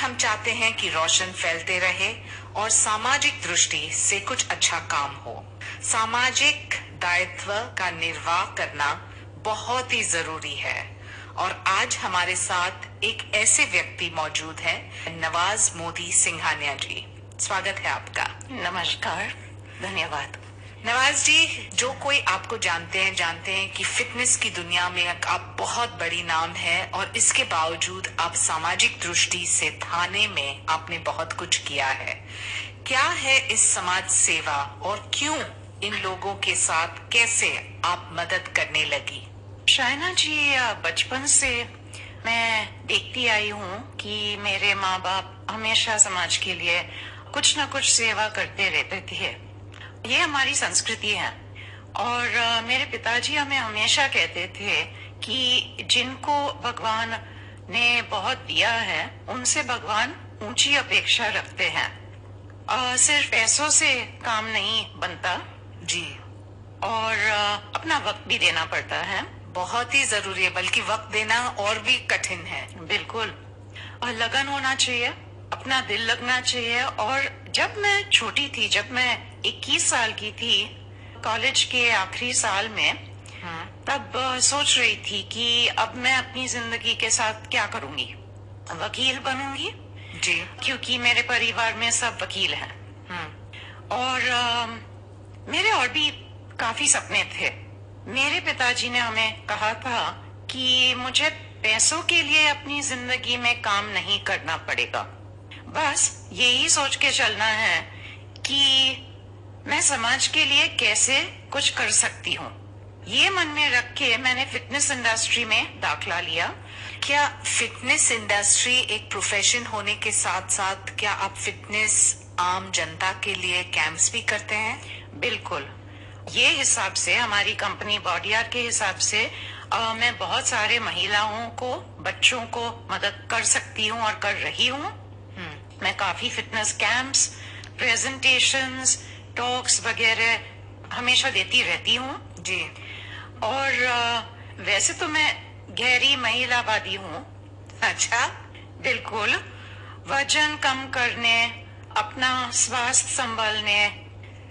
हम चाहते हैं कि रोशन फैलते रहे और सामाजिक दृष्टि से कुछ अच्छा काम हो। सामाजिक दायित्व का निर्वाह करना बहुत ही जरूरी है और आज हमारे साथ एक ऐसे व्यक्ति मौजूद हैं, नवाज मोदी सिंघानिया जी। स्वागत है आपका। नमस्कार, धन्यवाद। नवाज जी, जो कोई आपको जानते हैं कि फिटनेस की दुनिया में आप बहुत बड़ी नाम है और इसके बावजूद आप सामाजिक दृष्टि से थाने में आपने बहुत कुछ किया है। क्या है इस समाज सेवा और क्यों इन लोगों के साथ कैसे आप मदद करने लगी? शायना जी, बचपन से मैं देखती आई हूँ कि मेरे माँ बाप हमेशा समाज के लिए कुछ न कुछ सेवा करते रहते थे। ये हमारी संस्कृति है और मेरे पिताजी हमें हमेशा कहते थे कि जिनको भगवान ने बहुत दिया है उनसे भगवान ऊंची अपेक्षा रखते हैं। सिर्फ पैसों से काम नहीं बनता जी, और अपना वक्त भी देना पड़ता है। बहुत ही जरूरी है, बल्कि वक्त देना और भी कठिन है। बिल्कुल, और लगन होना चाहिए, अपना दिल लगना चाहिए। और जब मैं छोटी थी, जब मैं 21 साल की थी, कॉलेज के आखिरी साल में, तब सोच रही थी कि अब मैं अपनी जिंदगी के साथ क्या करूंगी। वकील बनूंगी जी, क्योंकि मेरे परिवार में सब वकील हैं। और मेरे और भी काफी सपने थे। मेरे पिताजी ने हमें कहा था कि मुझे पैसों के लिए अपनी जिंदगी में काम नहीं करना पड़ेगा, बस यही सोच के चलना है कि मैं समाज के लिए कैसे कुछ कर सकती हूँ। ये मन में रख के मैंने फिटनेस इंडस्ट्री में दाखला लिया। क्या फिटनेस इंडस्ट्री एक प्रोफेशन होने के साथ साथ क्या आप फिटनेस आम जनता के लिए कैंप्स भी करते हैं? बिल्कुल, ये हिसाब से हमारी कंपनी बॉडी आर्ट के हिसाब से मैं बहुत सारे महिलाओं को, बच्चों को मदद कर सकती हूँ और कर रही हूँ। मैं काफी फिटनेस कैंप्स, प्रेजेंटेशंस, टॉक्स वगैरह हमेशा देती रहती हूँ जी। और वैसे तो मैं गहरी महिलावादी हूँ। अच्छा, बिल्कुल, वजन कम करने, अपना स्वास्थ्य संभालने,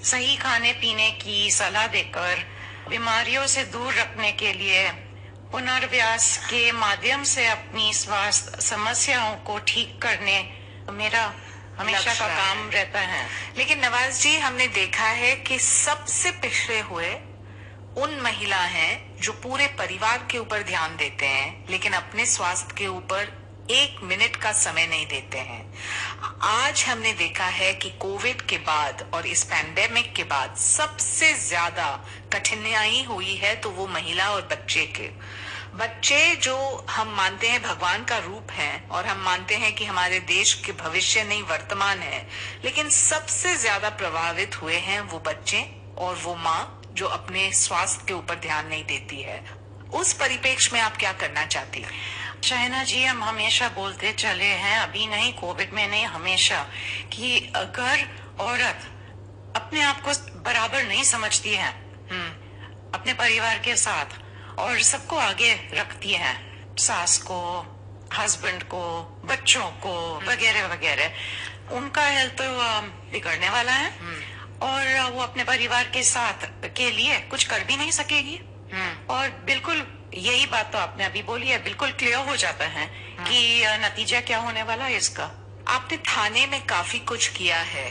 सही खाने पीने की सलाह देकर बीमारियों से दूर रखने के लिए पुनर्व्यास के माध्यम से अपनी स्वास्थ्य समस्याओं को ठीक करने मेरा हमेशा का काम रहता है। लेकिन नवाज जी, हमने देखा है कि सबसे पिछड़े हुए उन महिला हैं जो पूरे परिवार के ऊपर ध्यान देते हैं लेकिन अपने स्वास्थ्य के ऊपर 1 मिनट का समय नहीं देते हैं। आज हमने देखा है कि कोविड के बाद और इस पैंडेमिक के बाद सबसे ज्यादा कठिनाई हुई है तो वो महिला और बच्चे जो हम मानते हैं भगवान का रूप है और हम मानते हैं कि हमारे देश के भविष्य नहीं वर्तमान है, लेकिन सबसे ज्यादा प्रभावित हुए हैं वो बच्चे और वो माँ जो अपने स्वास्थ्य के ऊपर ध्यान नहीं देती है। उस परिप्रेक्ष्य में आप क्या करना चाहती हैं? शायना जी, हम हमेशा बोलते चले हैं, अभी नहीं, कोविड में नहीं, हमेशा, कि अगर औरत अपने आप को बराबर नहीं समझती है अपने परिवार के साथ और सबको आगे रखती है, सास को, हस्बैंड को, बच्चों को वगैरह वगैरह, उनका हेल्थ तो बिगड़ने वाला है और वो अपने परिवार के साथ के लिए कुछ कर भी नहीं सकेगी। और बिल्कुल यही बात तो आपने अभी बोली है, बिल्कुल क्लियर हो जाता है कि नतीजा क्या होने वाला है इसका। आपने थाने में काफी कुछ किया है,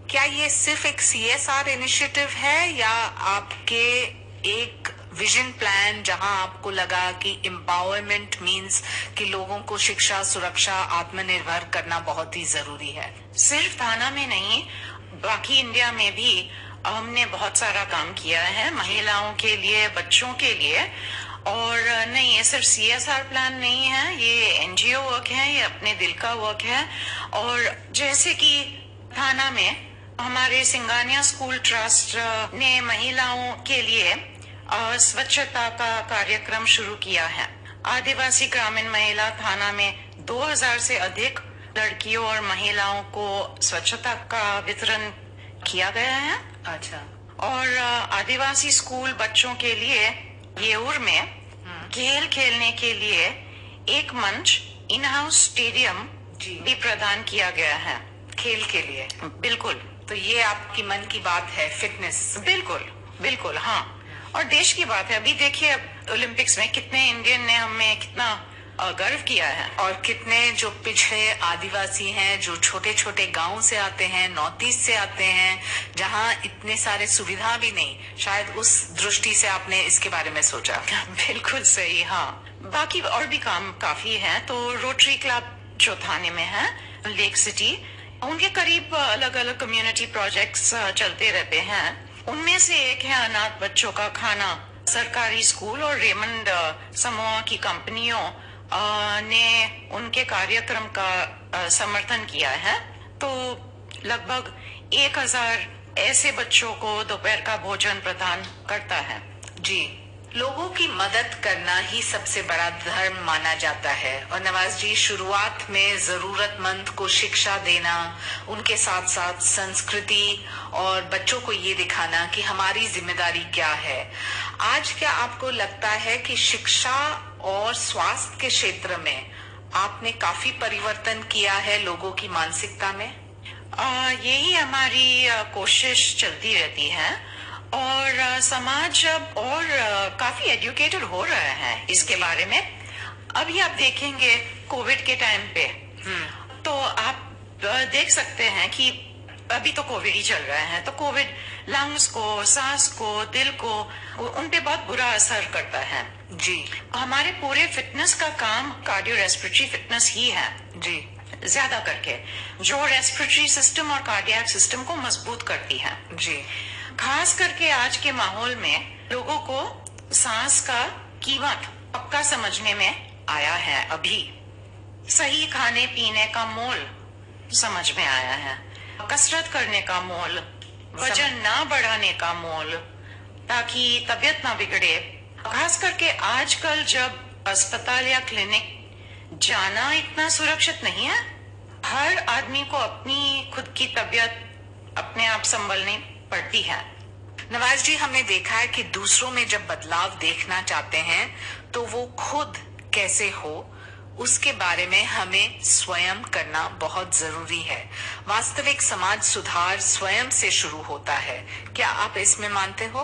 क्या ये सिर्फ एक CSR इनिशिएटिव है या आपके एक विजन प्लान जहां आपको लगा कि एम्पावरमेंट मींस कि लोगों को शिक्षा, सुरक्षा, आत्मनिर्भर करना बहुत ही जरूरी है? सिर्फ थाना में नहीं, बाकी इंडिया में भी हमने बहुत सारा काम किया है महिलाओं के लिए, बच्चों के लिए। और नहीं, ये सिर्फ CSR प्लान नहीं है, ये NGO वर्क है, ये अपने दिल का वर्क है। और जैसे कि थाना में हमारे सिंघानिया स्कूल ट्रस्ट ने महिलाओं के लिए स्वच्छता का कार्यक्रम शुरू किया है। आदिवासी ग्रामीण महिला थाना में 2000 से अधिक लड़कियों और महिलाओं को स्वच्छता का वितरण किया गया है। अच्छा। और आदिवासी स्कूल बच्चों के लिए येऊर में खेल खेलने के लिए एक मंच, इन हाउस स्टेडियम जी भी प्रदान किया गया है खेल के लिए। बिल्कुल। तो ये आपकी मन की बात है, फिटनेस। बिल्कुल बिल्कुल, हाँ। और देश की बात है, अभी देखिए अब ओलंपिक्स में कितने इंडियन ने हमें कितना गर्व किया है। और कितने जो पिछड़े आदिवासी हैं, जो छोटे छोटे गांव से आते हैं, नॉर्थ ईस्ट से आते हैं, जहां इतने सारे सुविधा भी नहीं, शायद उस दृष्टि से आपने इसके बारे में सोचा। बिल्कुल सही, हाँ। बाकी और भी काम काफी है। तो रोटरी क्लब जो थाने में है, लेक सिटी, उनके करीब अलग अलग कम्युनिटी प्रोजेक्ट्स चलते रहते हैं। उनमें से एक है अनाथ बच्चों का खाना। सरकारी स्कूल और रेमंड समूह की कंपनियों ने उनके कार्यक्रम का समर्थन किया है। तो लगभग 1000 ऐसे बच्चों को दोपहर का भोजन प्रदान करता है। जी, लोगों की मदद करना ही सबसे बड़ा धर्म माना जाता है। और नवाज जी, शुरुआत में जरूरतमंद को शिक्षा देना, उनके साथ साथ संस्कृति और बच्चों को ये दिखाना कि हमारी जिम्मेदारी क्या है। आज क्या आपको लगता है कि शिक्षा और स्वास्थ्य के क्षेत्र में आपने काफी परिवर्तन किया है लोगों की मानसिकता में? यही हमारी कोशिश चलती रहती है। और समाज अब और काफी एजुकेटेड हो रहा है इसके बारे में। अभी आप देखेंगे कोविड के टाइम पे, तो आप देख सकते हैं कि अभी तो कोविड ही चल रहा है, तो कोविड लंग्स को, सांस को, दिल को, उन पे बहुत बुरा असर करता है। जी, हमारे पूरे फिटनेस का काम कार्डियो रेस्पिरेटरी फिटनेस ही है। जी, ज्यादा करके जो रेस्पिरेटरी सिस्टम और कार्डियक सिस्टम को मजबूत करती है। जी, खास करके आज के माहौल में लोगों को सांस का कीमत पक्का समझने में आया है। अभी सही खाने पीने का मोल समझ में आया है, कसरत करने का मोल, वजन ना बढ़ाने का मोल, ताकि तबीयत ना बिगड़े। खास करके आजकल जब अस्पताल या क्लिनिक जाना इतना सुरक्षित नहीं है, हर आदमी को अपनी खुद की तबीयत अपने आप संभलनी पड़ती है। नवाज जी, हमने देखा है कि दूसरों में जब बदलाव देखना चाहते हैं तो वो खुद कैसे हो, उसके बारे में हमें स्वयं करना बहुत जरूरी है। वास्तविक समाज सुधार स्वयं से शुरू होता है। क्या आप इसमें मानते हो?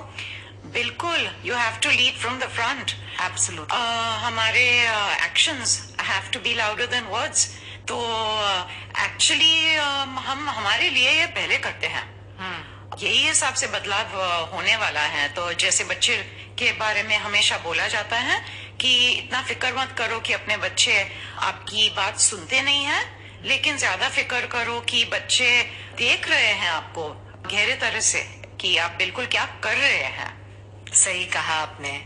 बिल्कुल, you have to lead from the front. Absolute. हमारे actions have to be louder than words. तो एक्चुअली हम हमारे लिए ये पहले करते हैं। यही हिसाब से बदलाव होने वाला है। तो जैसे बच्चे के बारे में हमेशा बोला जाता है कि इतना फिक्र मत करो कि अपने बच्चे आपकी बात सुनते नहीं हैं, लेकिन ज्यादा फिक्र करो कि बच्चे देख रहे हैं आपको गहरे तरह से कि आप बिल्कुल क्या कर रहे हैं। सही कहा आपने।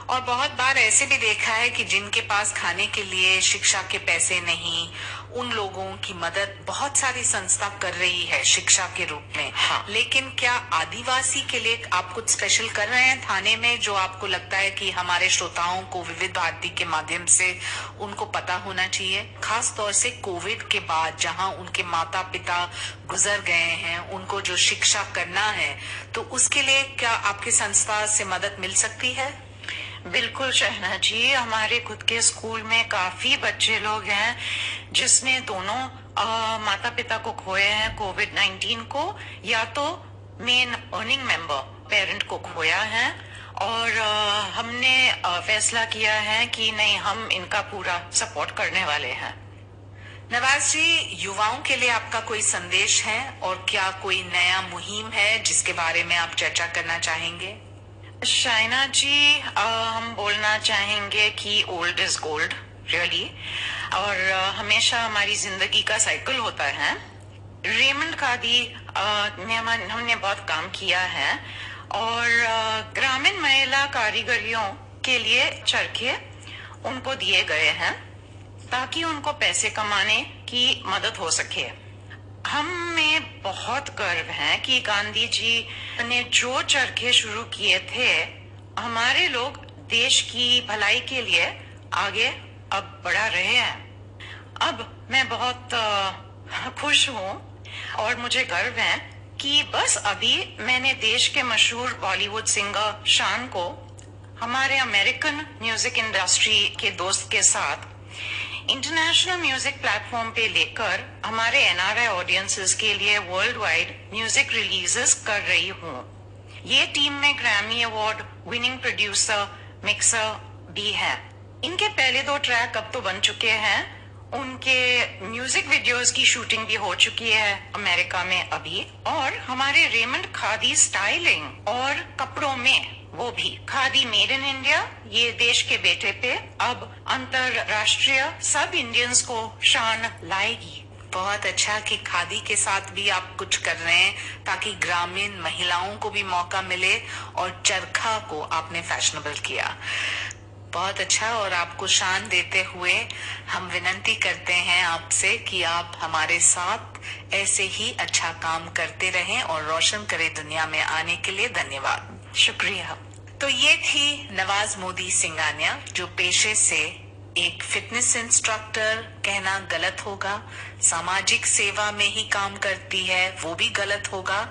और बहुत बार ऐसे भी देखा है कि जिनके पास खाने के लिए शिक्षा के पैसे नहीं, उन लोगों की मदद बहुत सारी संस्था कर रही है शिक्षा के रूप में। हाँ। लेकिन क्या आदिवासी के लिए आप कुछ स्पेशल कर रहे हैं थाने में, जो आपको लगता है कि हमारे श्रोताओं को विविध भारती के माध्यम से उनको पता होना चाहिए, खास तौर से कोविड के बाद जहां उनके माता पिता गुजर गए हैं, उनको जो शिक्षा करना है, तो उसके लिए क्या आपकी संस्था से मदद मिल सकती है? बिल्कुल शहना जी, हमारे खुद के स्कूल में काफी बच्चे लोग हैं जिसने दोनों माता पिता को खोए हैं कोविड-19 को, या तो मेन अर्निंग मेंबर पेरेंट को खोया है। और हमने फैसला किया है कि नहीं, हम इनका पूरा सपोर्ट करने वाले हैं। नवाज जी, युवाओं के लिए आपका कोई संदेश है और क्या कोई नया मुहिम है जिसके बारे में आप चर्चा करना चाहेंगे? शाइना जी, हम बोलना चाहेंगे कि ओल्ड इज गोल्ड, रियली। और हमेशा हमारी जिंदगी का साइकिल होता है। रेमंड खादी में हमने बहुत काम किया है। और ग्रामीण महिला कारीगरियों के लिए चरखे उनको दिए गए हैं ताकि उनको पैसे कमाने की मदद हो सके। हमें बहुत गर्व है कि गांधी जी ने जो चरखे शुरू किए थे, हमारे लोग देश की भलाई के लिए आगे अब बढ़ा रहे हैं। अब मैं बहुत खुश हूँ और मुझे गर्व है कि बस अभी मैंने देश के मशहूर बॉलीवुड सिंगर शान को हमारे अमेरिकन म्यूजिक इंडस्ट्री के दोस्त के साथ इंटरनेशनल म्यूजिक प्लेटफॉर्म पे लेकर हमारे एनआरआई ऑडियंसेस के लिए वर्ल्ड वाइड म्यूजिक रिलीजेस कर रही हूँ। ये टीम में Grammy award winning producer mixer भी है। इनके पहले 2 ट्रैक अब तो बन चुके हैं। उनके म्यूजिक वीडियोस की शूटिंग भी हो चुकी है अमेरिका में अभी। और हमारे रेमंड खादी स्टाइलिंग और कपड़ों में, वो भी खादी मेड इन इंडिया, ये देश के बेटे पे अब अंतरराष्ट्रीय सब इंडियंस को शान लाएगी। बहुत अच्छा कि खादी के साथ भी आप कुछ कर रहे हैं ताकि ग्रामीण महिलाओं को भी मौका मिले, और चरखा को आपने फैशनेबल किया। बहुत अच्छा। और आपको शान देते हुए हम विनती करते हैं आपसे कि आप हमारे साथ ऐसे ही अच्छा काम करते रहें और रोशन करें दुनिया में आने के लिए। धन्यवाद। शुक्रिया। तो ये थी नवाज मोदी सिंघानिया, जो पेशे से एक फिटनेस इंस्ट्रक्टर कहना गलत होगा, सामाजिक सेवा में ही काम करती है वो भी गलत होगा,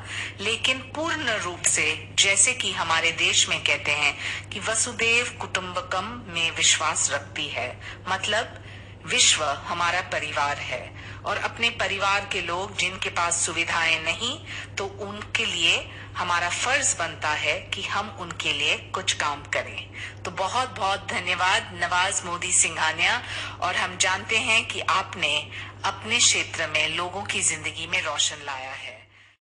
लेकिन पूर्ण रूप से, जैसे कि हमारे देश में कहते हैं कि वसुदेव कुटुंबकम में विश्वास रखती है। मतलब विश्व हमारा परिवार है, और अपने परिवार के लोग जिनके पास सुविधाएं नहीं, तो उनके लिए हमारा फर्ज बनता है कि हम उनके लिए कुछ काम करें। तो बहुत बहुत धन्यवाद नवाज मोदी सिंघानिया। और हम जानते हैं कि आपने अपने क्षेत्र में लोगों की जिंदगी में रोशन लाया है।